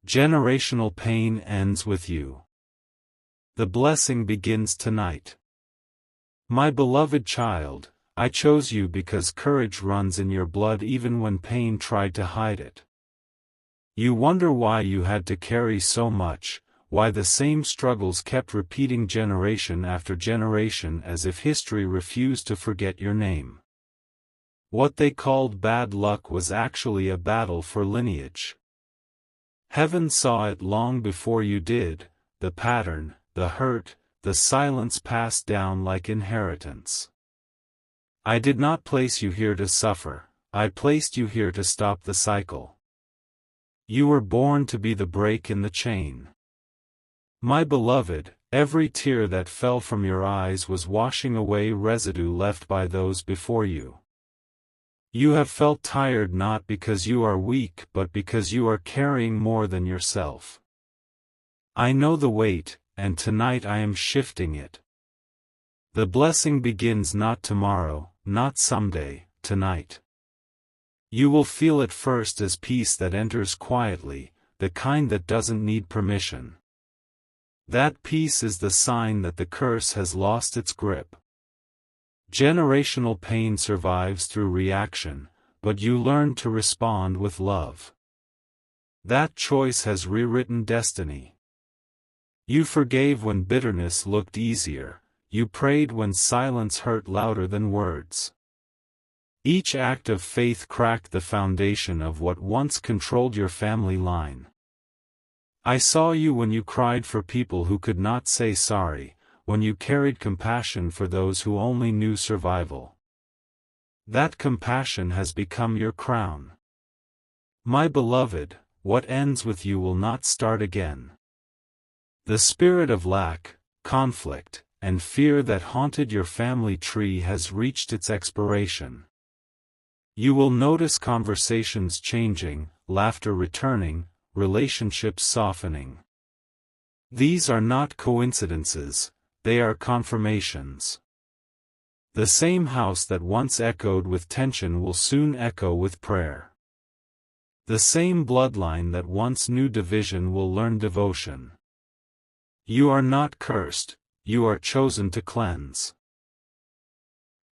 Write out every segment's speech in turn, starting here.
Generational pain ends with you. The blessing begins tonight. My beloved child, I chose you because courage runs in your blood even when pain tried to hide it. You wonder why you had to carry so much, why the same struggles kept repeating generation after generation as if history refused to forget your name. What they called bad luck was actually a battle for lineage. Heaven saw it long before you did, the pattern, the hurt, the silence passed down like inheritance. I did not place you here to suffer, I placed you here to stop the cycle. You were born to be the break in the chain. My beloved, every tear that fell from your eyes was washing away residue left by those before you. You have felt tired not because you are weak but because you are carrying more than yourself. I know the weight, and tonight I am shifting it. The blessing begins not tomorrow, not someday, tonight. You will feel it first as peace that enters quietly, the kind that doesn't need permission. That peace is the sign that the curse has lost its grip. Generational pain survives through reaction, but you learn to respond with love. That choice has rewritten destiny. You forgave when bitterness looked easier, you prayed when silence hurt louder than words. Each act of faith cracked the foundation of what once controlled your family line. I saw you when you cried for people who could not say sorry, when you carried compassion for those who only knew survival. That compassion has become your crown. My beloved, what ends with you will not start again. The spirit of lack, conflict, and fear that haunted your family tree has reached its expiration. You will notice conversations changing, laughter returning, relationships softening. These are not coincidences. They are confirmations. The same house that once echoed with tension will soon echo with prayer. The same bloodline that once knew division will learn devotion. You are not cursed, you are chosen to cleanse.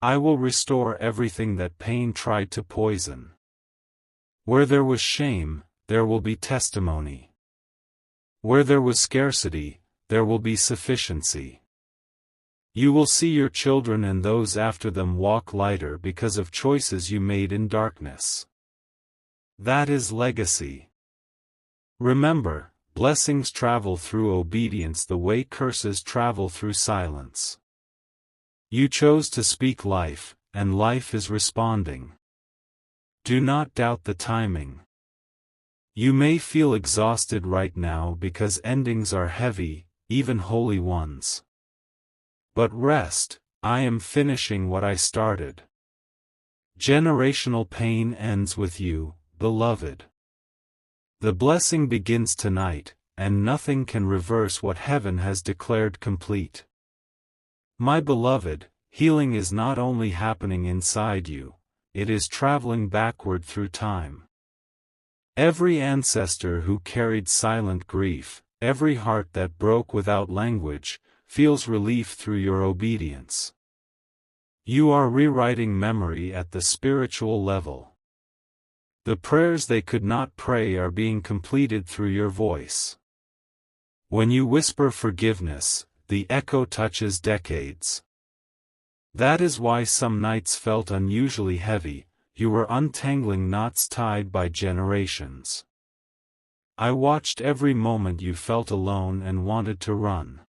I will restore everything that pain tried to poison. Where there was shame, there will be testimony. Where there was scarcity, there will be sufficiency. You will see your children and those after them walk lighter because of choices you made in darkness. That is legacy. Remember, blessings travel through obedience the way curses travel through silence. You chose to speak life, and life is responding. Do not doubt the timing. You may feel exhausted right now because endings are heavy, even holy ones. But rest, I am finishing what I started. Generational pain ends with you, beloved. The blessing begins tonight, and nothing can reverse what heaven has declared complete. My beloved, healing is not only happening inside you, it is traveling backward through time. Every ancestor who carried silent grief, every heart that broke without language, feels relief through your obedience. You are rewriting memory at the spiritual level. The prayers they could not pray are being completed through your voice. When you whisper forgiveness, the echo touches decades. That is why some nights felt unusually heavy, you were untangling knots tied by generations. I watched every moment you felt alone and wanted to run.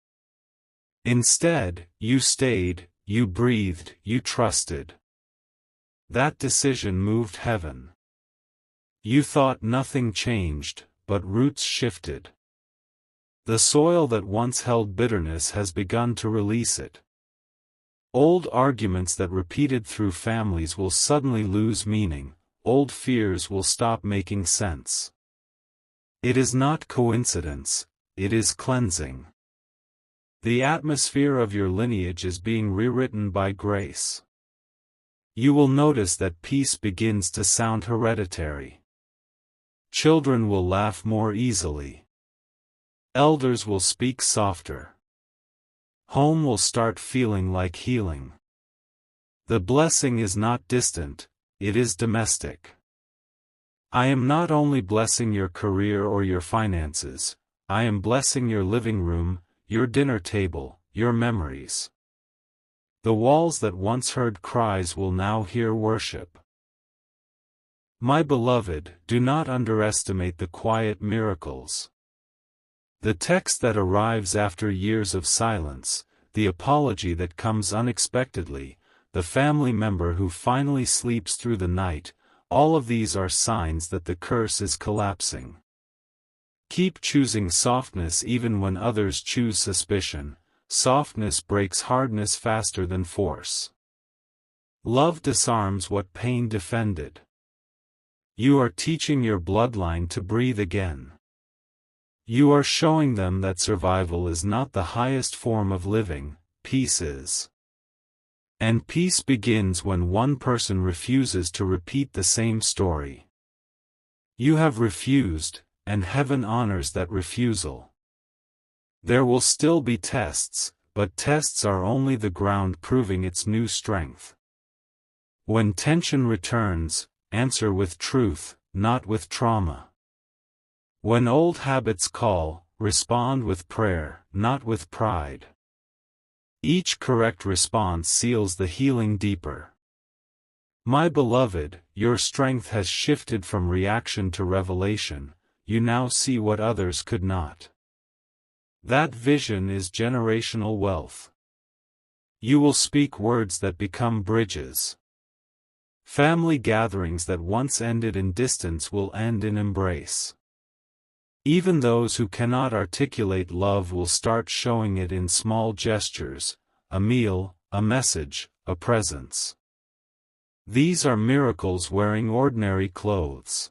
Instead, you stayed, you breathed, you trusted. That decision moved heaven. You thought nothing changed, but roots shifted. The soil that once held bitterness has begun to release it. Old arguments that repeated through families will suddenly lose meaning, old fears will stop making sense. It is not coincidence, it is cleansing. The atmosphere of your lineage is being rewritten by grace. You will notice that peace begins to sound hereditary. Children will laugh more easily. Elders will speak softer. Home will start feeling like healing. The blessing is not distant, it is domestic. I am not only blessing your career or your finances, I am blessing your living room, your dinner table, your memories. The walls that once heard cries will now hear worship. My beloved, do not underestimate the quiet miracles. The text that arrives after years of silence, the apology that comes unexpectedly, the family member who finally sleeps through the night, all of these are signs that the curse is collapsing. Keep choosing softness even when others choose suspicion. Softness breaks hardness faster than force. Love disarms what pain defended. You are teaching your bloodline to breathe again. You are showing them that survival is not the highest form of living, peace is. And peace begins when one person refuses to repeat the same story. You have refused, and heaven honors that refusal. There will still be tests, but tests are only the ground proving its new strength. When tension returns, answer with truth, not with trauma. When old habits call, respond with prayer, not with pride. Each correct response seals the healing deeper. My beloved, your strength has shifted from reaction to revelation, you now see what others could not. That vision is generational wealth. You will speak words that become bridges. Family gatherings that once ended in distance will end in embrace. Even those who cannot articulate love will start showing it in small gestures, a meal, a message, a presence. These are miracles wearing ordinary clothes.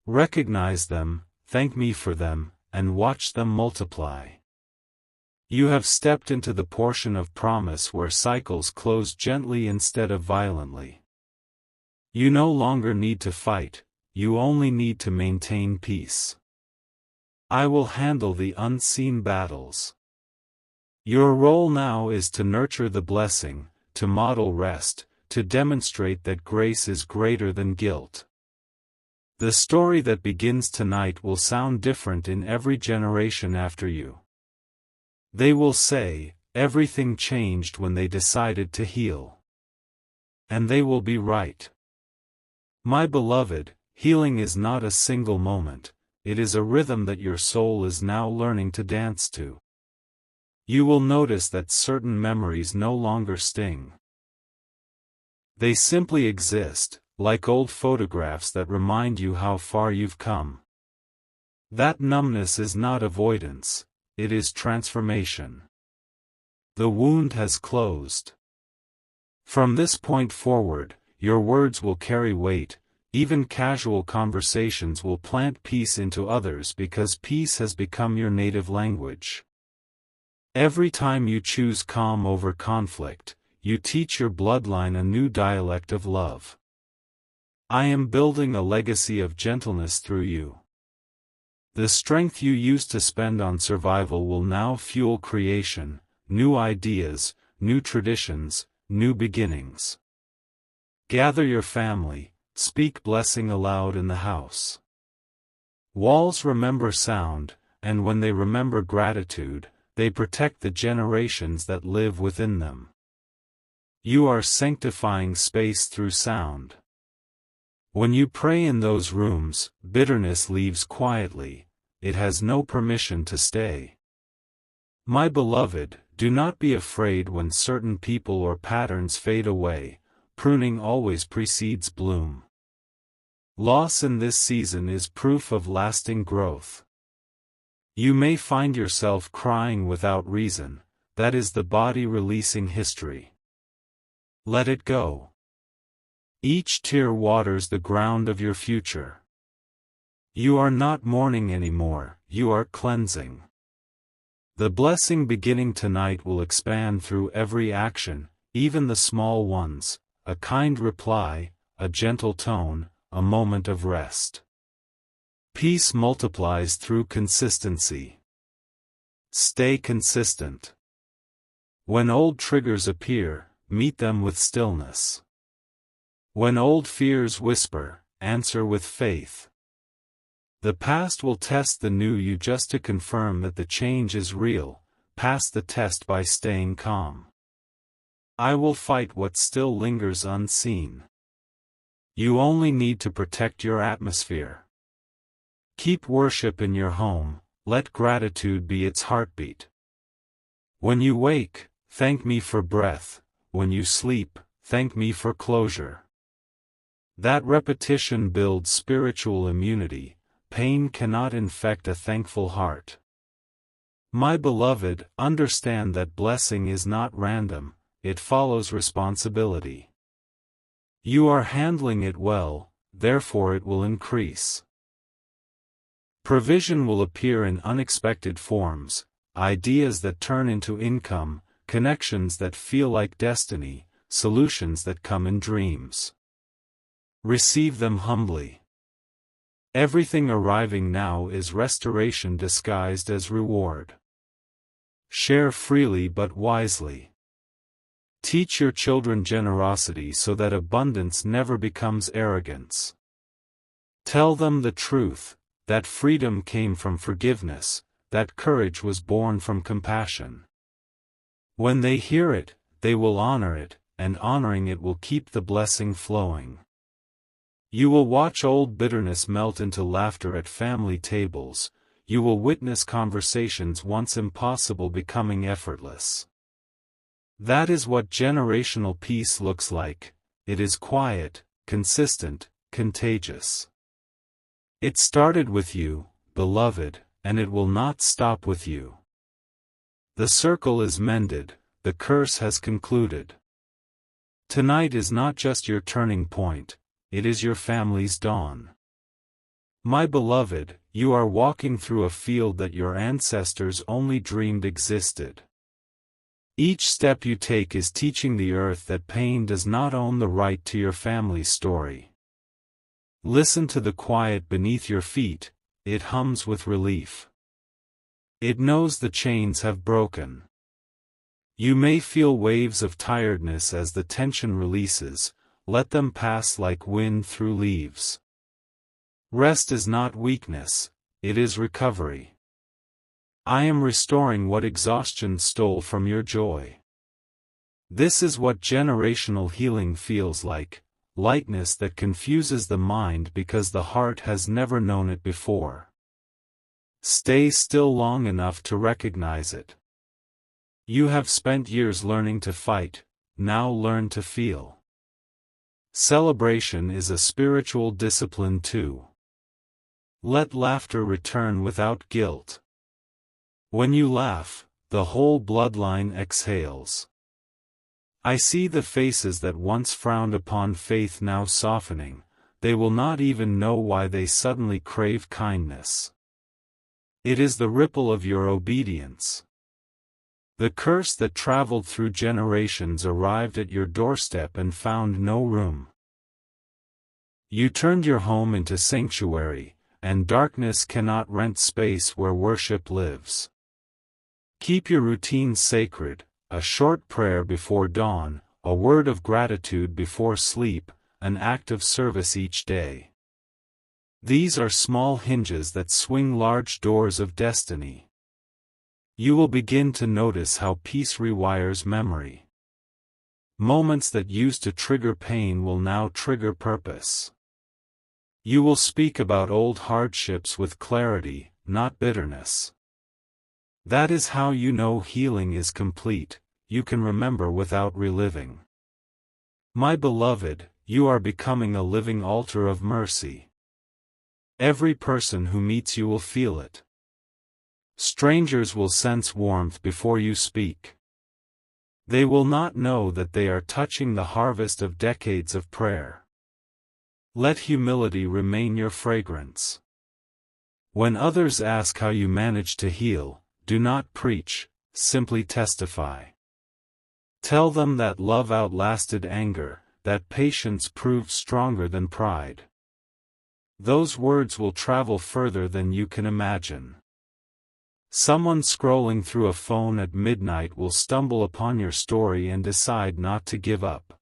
Recognize them, thank me for them, and watch them multiply. You have stepped into the portion of promise where cycles close gently instead of violently. You no longer need to fight, you only need to maintain peace. I will handle the unseen battles. Your role now is to nurture the blessing, to model rest, to demonstrate that grace is greater than guilt. The story that begins tonight will sound different in every generation after you. They will say, everything changed when they decided to heal. And they will be right. My beloved, healing is not a single moment, it is a rhythm that your soul is now learning to dance to. You will notice that certain memories no longer sting. They simply exist, like old photographs that remind you how far you've come. That numbness is not avoidance, it is transformation. The wound has closed. From this point forward, your words will carry weight, even casual conversations will plant peace into others because peace has become your native language. Every time you choose calm over conflict, you teach your bloodline a new dialect of love. I am building a legacy of gentleness through you. The strength you used to spend on survival will now fuel creation, new ideas, new traditions, new beginnings. Gather your family, speak blessing aloud in the house. Walls remember sound, and when they remember gratitude, they protect the generations that live within them. You are sanctifying space through sound. When you pray in those rooms, bitterness leaves quietly, it has no permission to stay. My beloved, do not be afraid when certain people or patterns fade away, pruning always precedes bloom. Loss in this season is proof of lasting growth. You may find yourself crying without reason, that is the body releasing history. Let it go. Each tear waters the ground of your future. You are not mourning anymore, you are cleansing. The blessing beginning tonight will expand through every action, even the small ones, a kind reply, a gentle tone, a moment of rest. Peace multiplies through consistency. Stay consistent. When old triggers appear, meet them with stillness. When old fears whisper, answer with faith. The past will test the new you just to confirm that the change is real. Pass the test by staying calm. I will fight what still lingers unseen. You only need to protect your atmosphere. Keep worship in your home, let gratitude be its heartbeat. When you wake, thank me for breath. When you sleep, thank me for closure. That repetition builds spiritual immunity. Pain cannot infect a thankful heart. My beloved, understand that blessing is not random, it follows responsibility. You are handling it well, therefore it will increase. Provision will appear in unexpected forms, ideas that turn into income, connections that feel like destiny, solutions that come in dreams. Receive them humbly. Everything arriving now is restoration disguised as reward. Share freely but wisely. Teach your children generosity so that abundance never becomes arrogance. Tell them the truth, that freedom came from forgiveness, that courage was born from compassion. When they hear it, they will honor it, and honoring it will keep the blessing flowing. You will watch old bitterness melt into laughter at family tables. You will witness conversations once impossible becoming effortless. That is what generational peace looks like. It is quiet, consistent, contagious. It started with you, beloved, and it will not stop with you. The circle is mended, the curse has concluded. Tonight is not just your turning point, it is your family's dawn. My beloved, you are walking through a field that your ancestors only dreamed existed. Each step you take is teaching the earth that pain does not own the right to your family's story. Listen to the quiet beneath your feet, it hums with relief. It knows the chains have broken. You may feel waves of tiredness as the tension releases, let them pass like wind through leaves. Rest is not weakness, it is recovery. I am restoring what exhaustion stole from your joy. This is what generational healing feels like, lightness that confuses the mind because the heart has never known it before. Stay still long enough to recognize it. You have spent years learning to fight, now learn to feel. Celebration is a spiritual discipline too. Let laughter return without guilt. When you laugh, the whole bloodline exhales. I see the faces that once frowned upon faith now softening, they will not even know why they suddenly crave kindness. It is the ripple of your obedience. The curse that traveled through generations arrived at your doorstep and found no room. You turned your home into sanctuary, and darkness cannot rent space where worship lives. Keep your routine sacred, a short prayer before dawn, a word of gratitude before sleep, an act of service each day. These are small hinges that swing large doors of destiny. You will begin to notice how peace rewires memory. Moments that used to trigger pain will now trigger purpose. You will speak about old hardships with clarity, not bitterness. That is how you know healing is complete, you can remember without reliving. My beloved, you are becoming a living altar of mercy. Every person who meets you will feel it. Strangers will sense warmth before you speak. They will not know that they are touching the harvest of decades of prayer. Let humility remain your fragrance. When others ask how you manage to heal, do not preach, simply testify. Tell them that love outlasted anger, that patience proved stronger than pride. Those words will travel further than you can imagine. Someone scrolling through a phone at midnight will stumble upon your story and decide not to give up.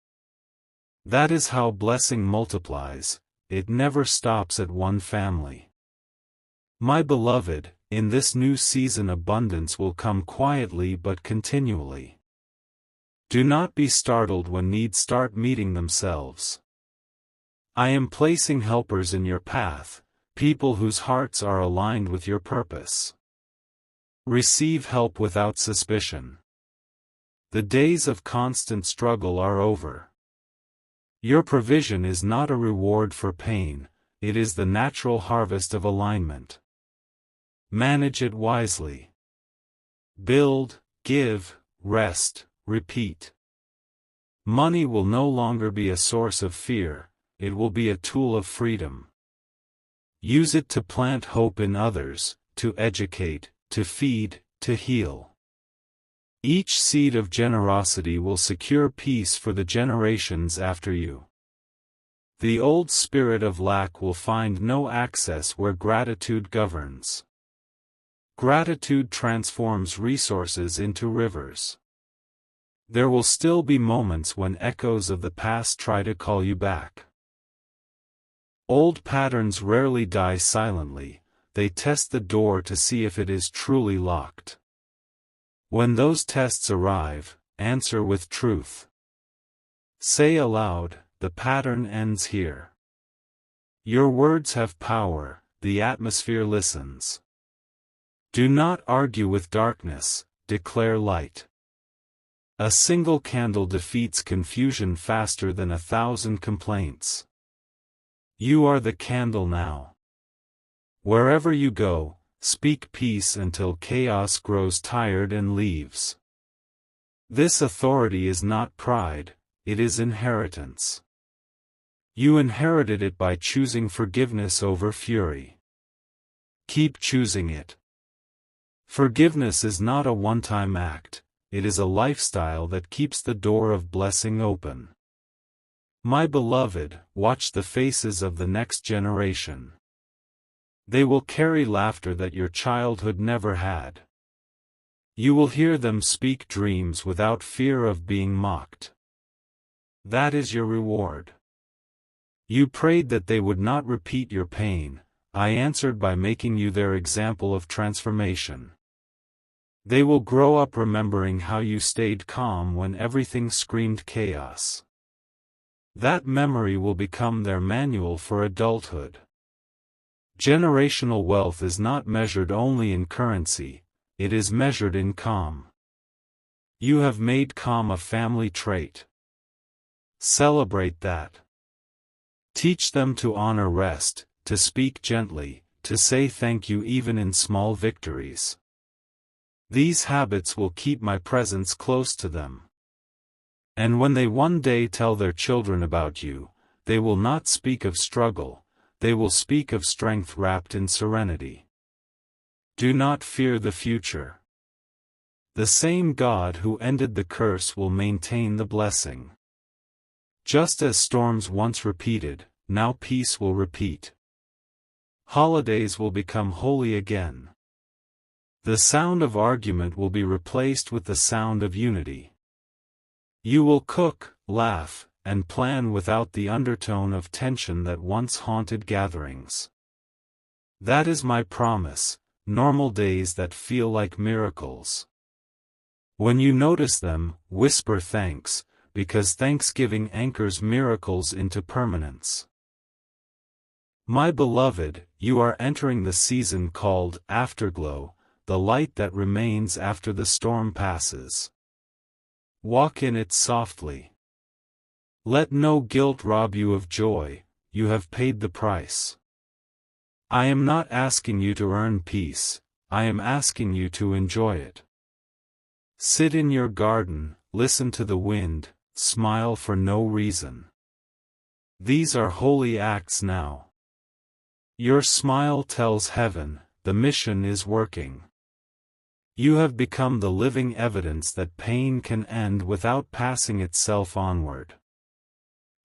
That is how blessing multiplies. It never stops at one family. My beloved, in this new season abundance will come quietly but continually. Do not be startled when needs start meeting themselves. I am placing helpers in your path, people whose hearts are aligned with your purpose. Receive help without suspicion. The days of constant struggle are over. Your provision is not a reward for pain, it is the natural harvest of alignment. Manage it wisely. Build, give, rest, repeat. Money will no longer be a source of fear, it will be a tool of freedom. Use it to plant hope in others, to educate, to feed, to heal. Each seed of generosity will secure peace for the generations after you. The old spirit of lack will find no access where gratitude governs. Gratitude transforms resources into rivers. There will still be moments when echoes of the past try to call you back. Old patterns rarely die silently, they test the door to see if it is truly locked. When those tests arrive, answer with truth. Say aloud, the pattern ends here. Your words have power, the atmosphere listens. Do not argue with darkness, declare light. A single candle defeats confusion faster than 1,000 complaints. You are the candle now. Wherever you go, speak peace until chaos grows tired and leaves. This authority is not pride, it is inheritance. You inherited it by choosing forgiveness over fury. Keep choosing it. Forgiveness is not a one-time act, it is a lifestyle that keeps the door of blessing open. My beloved, watch the faces of the next generation. They will carry laughter that your childhood never had. You will hear them speak dreams without fear of being mocked. That is your reward. You prayed that they would not repeat your pain, I answered by making you their example of transformation. They will grow up remembering how you stayed calm when everything screamed chaos. That memory will become their manual for adulthood. Generational wealth is not measured only in currency, it is measured in calm. You have made calm a family trait. Celebrate that. Teach them to honor rest, to speak gently, to say thank you even in small victories. These habits will keep my presence close to them. And when they one day tell their children about you, they will not speak of struggle, they will speak of strength wrapped in serenity. Do not fear the future. The same God who ended the curse will maintain the blessing. Just as storms once repeated, now peace will repeat. Holidays will become holy again. The sound of argument will be replaced with the sound of unity. You will cook, laugh, and plan without the undertone of tension that once haunted gatherings. That is my promise, normal days that feel like miracles. When you notice them, whisper thanks, because thanksgiving anchors miracles into permanence. My beloved, you are entering the season called Afterglow, the light that remains after the storm passes. Walk in it softly. Let no guilt rob you of joy, you have paid the price. I am not asking you to earn peace, I am asking you to enjoy it. Sit in your garden, listen to the wind, smile for no reason. These are holy acts now. Your smile tells heaven, the mission is working. You have become the living evidence that pain can end without passing itself onward.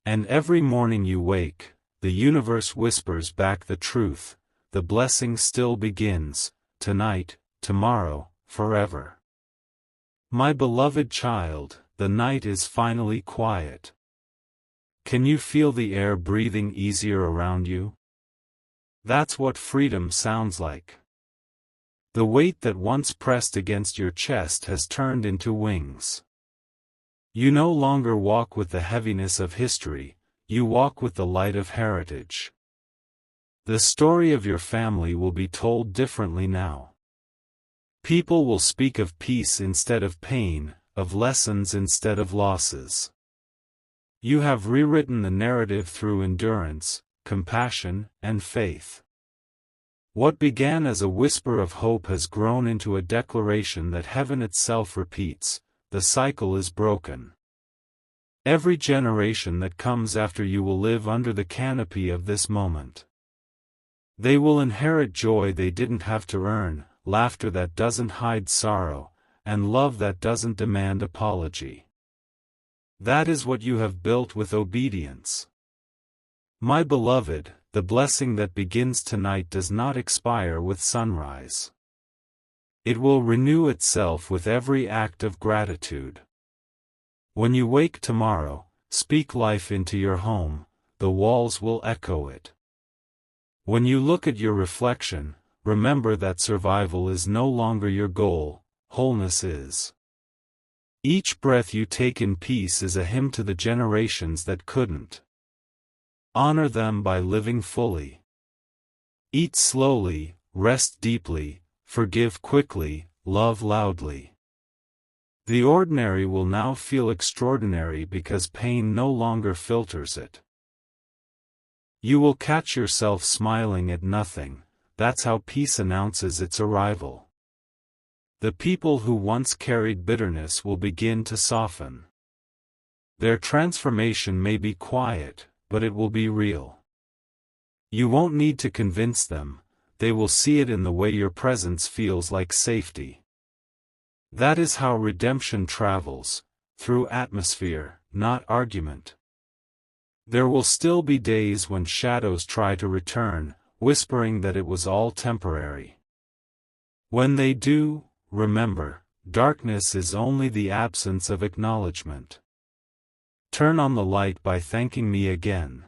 And every morning you wake, the universe whispers back the truth, the blessing still begins, tonight, tomorrow, forever. My beloved child, the night is finally quiet. Can you feel the air breathing easier around you? That's what freedom sounds like. The weight that once pressed against your chest has turned into wings. You no longer walk with the heaviness of history, you walk with the light of heritage. The story of your family will be told differently now. People will speak of peace instead of pain, of lessons instead of losses. You have rewritten the narrative through endurance, compassion, and faith. What began as a whisper of hope has grown into a declaration that heaven itself repeats, the cycle is broken. Every generation that comes after you will live under the canopy of this moment. They will inherit joy they didn't have to earn, laughter that doesn't hide sorrow, and love that doesn't demand apology. That is what you have built with obedience. My beloved, the blessing that begins tonight does not expire with sunrise. It will renew itself with every act of gratitude. When you wake tomorrow, speak life into your home, the walls will echo it. When you look at your reflection, remember that survival is no longer your goal, wholeness is. Each breath you take in peace is a hymn to the generations that couldn't. Honor them by living fully. Eat slowly, rest deeply, forgive quickly, love loudly. The ordinary will now feel extraordinary because pain no longer filters it. You will catch yourself smiling at nothing, that's how peace announces its arrival. The people who once carried bitterness will begin to soften. Their transformation may be quiet, but it will be real. You won't need to convince them, they will see it in the way your presence feels like safety. That is how redemption travels, through atmosphere, not argument. There will still be days when shadows try to return, whispering that it was all temporary. When they do, remember, darkness is only the absence of acknowledgement. Turn on the light by thanking me again.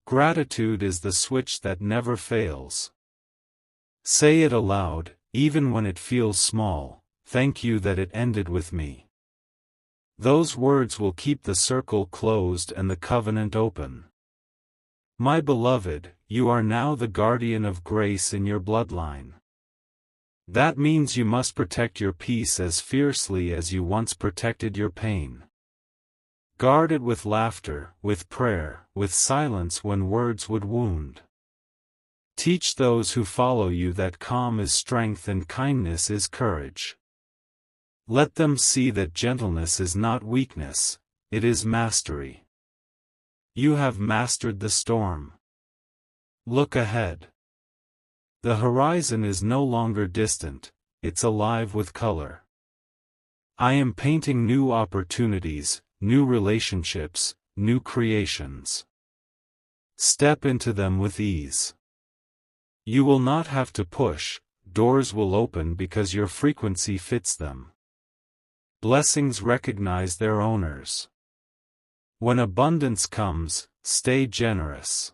Gratitude is the switch that never fails. Say it aloud, even when it feels small. Thank you that it ended with me. Those words will keep the circle closed and the covenant open. My beloved, you are now the guardian of grace in your bloodline. That means you must protect your peace as fiercely as you once protected your pain. Guard it with laughter, with prayer, with silence when words would wound. Teach those who follow you that calm is strength and kindness is courage. Let them see that gentleness is not weakness, it is mastery. You have mastered the storm. Look ahead. The horizon is no longer distant, it's alive with color. I am painting new opportunities, new relationships, new creations. Step into them with ease. You will not have to push, doors will open because your frequency fits them. Blessings recognize their owners. When abundance comes, stay generous.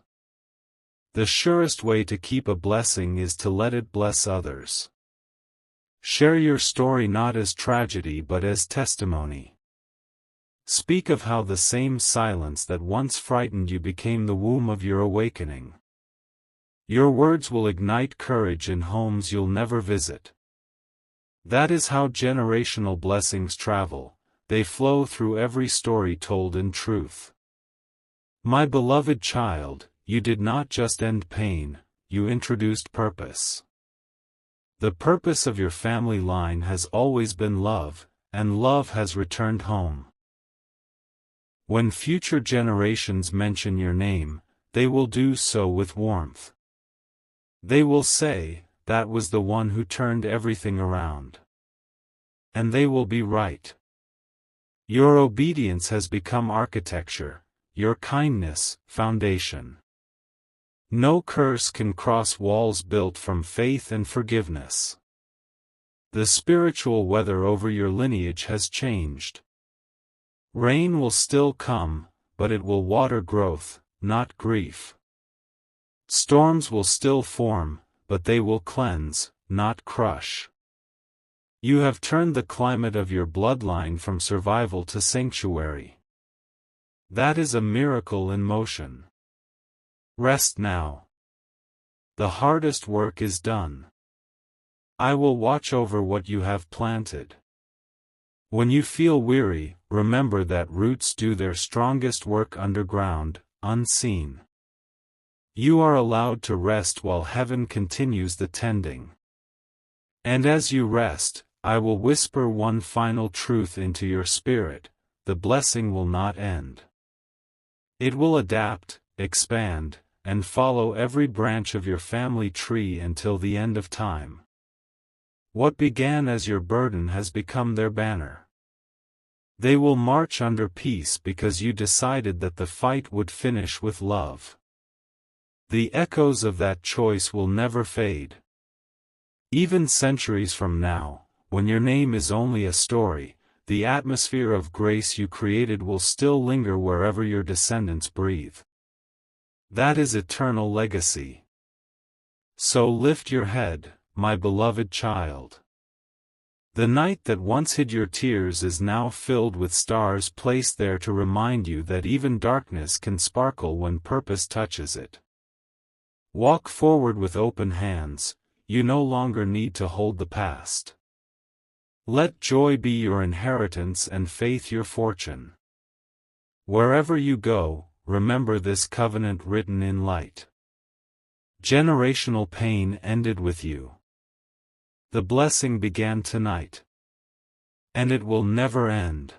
The surest way to keep a blessing is to let it bless others. Share your story not as tragedy but as testimony. Speak of how the same silence that once frightened you became the womb of your awakening. Your words will ignite courage in homes you'll never visit. That is how generational blessings travel, they flow through every story told in truth. My beloved child, you did not just end pain, you introduced purpose. The purpose of your family line has always been love, and love has returned home. When future generations mention your name, they will do so with warmth. They will say, that was the one who turned everything around. And they will be right. Your obedience has become architecture, your kindness, foundation. No curse can cross walls built from faith and forgiveness. The spiritual weather over your lineage has changed. Rain will still come, but it will water growth, not grief. Storms will still form, but they will cleanse, not crush. You have turned the climate of your bloodline from survival to sanctuary. That is a miracle in motion. Rest now. The hardest work is done. I will watch over what you have planted. When you feel weary, remember that roots do their strongest work underground, unseen. You are allowed to rest while heaven continues the tending. And as you rest, I will whisper one final truth into your spirit: the blessing will not end. It will adapt, expand, and follow every branch of your family tree until the end of time. What began as your burden has become their banner. They will march under peace because you decided that the fight would finish with love. The echoes of that choice will never fade. Even centuries from now, when your name is only a story, the atmosphere of grace you created will still linger wherever your descendants breathe. That is eternal legacy. So lift your head, my beloved child. The night that once hid your tears is now filled with stars placed there to remind you that even darkness can sparkle when purpose touches it. Walk forward with open hands, you no longer need to hold the past. Let joy be your inheritance and faith your fortune. Wherever you go, remember this covenant written in light. Generational pain ended with you. The blessing began tonight. And it will never end.